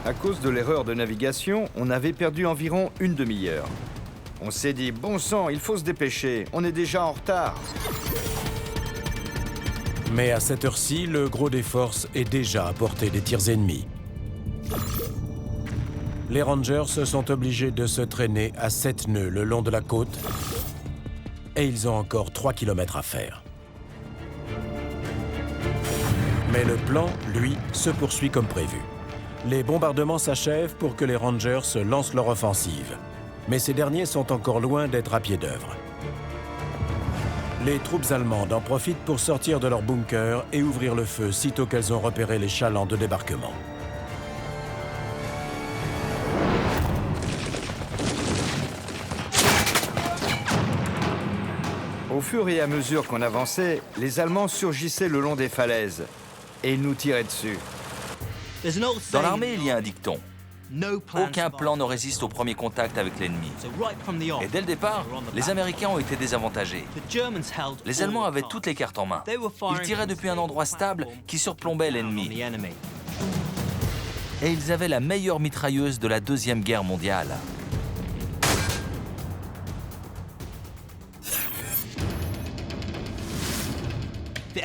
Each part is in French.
À cause de l'erreur de navigation, on avait perdu environ une demi-heure. On s'est dit, bon sang, il faut se dépêcher, on est déjà en retard. Mais à cette heure-ci, le gros des forces est déjà à portée des tirs ennemis. Les Rangers sont obligés de se traîner à 7 nœuds le long de la côte et ils ont encore 3 km à faire. Mais le plan, lui, se poursuit comme prévu. Les bombardements s'achèvent pour que les Rangers lancent leur offensive. Mais ces derniers sont encore loin d'être à pied d'œuvre. Les troupes allemandes en profitent pour sortir de leur bunker et ouvrir le feu sitôt qu'elles ont repéré les chalands de débarquement. Au fur et à mesure qu'on avançait, les Allemands surgissaient le long des falaises et ils nous tiraient dessus. Dans l'armée, il y a un dicton. Aucun plan ne résiste au premier contact avec l'ennemi. Et dès le départ, les Américains ont été désavantagés. Les Allemands avaient toutes les cartes en main. Ils tiraient depuis un endroit stable qui surplombait l'ennemi. Et ils avaient la meilleure mitrailleuse de la Deuxième Guerre mondiale.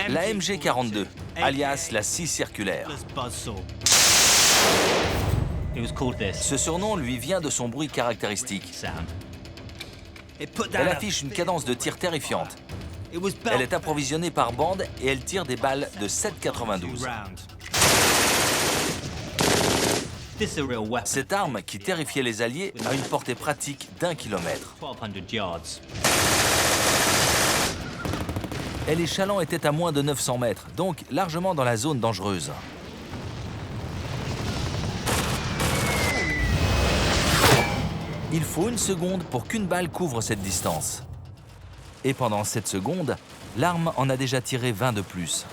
La MG-42, alias la scie circulaire. Ce surnom lui vient de son bruit caractéristique. Elle affiche une cadence de tir terrifiante. Elle est approvisionnée par bande et elle tire des balles de 7,92. Cette arme, qui terrifiait les Alliés, a une portée pratique d'1 kilomètre. Et les chalands étaient à moins de 900 mètres, donc largement dans la zone dangereuse. Il faut une seconde pour qu'une balle couvre cette distance. Et pendant cette seconde, l'arme en a déjà tiré 20 de plus.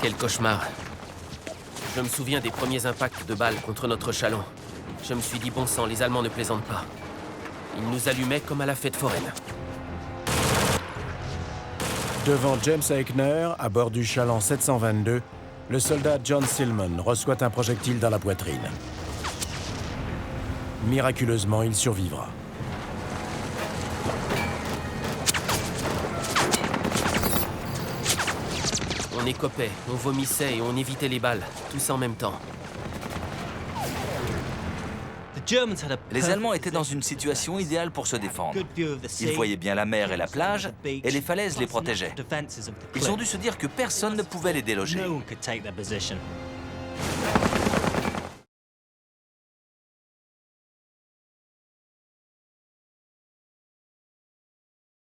Quel cauchemar. Je me souviens des premiers impacts de balles contre notre chaland. Je me suis dit, bon sang, les Allemands ne plaisantent pas. Ils nous allumaient comme à la fête foraine. Devant James Eichner, à bord du chaland 722, le soldat John Silman reçoit un projectile dans la poitrine. Miraculeusement, il survivra. On écopait, on vomissait et on évitait les balles, tous en même temps. Les Allemands étaient dans une situation idéale pour se défendre. Ils voyaient bien la mer et la plage, et les falaises les protégeaient. Ils ont dû se dire que personne ne pouvait les déloger.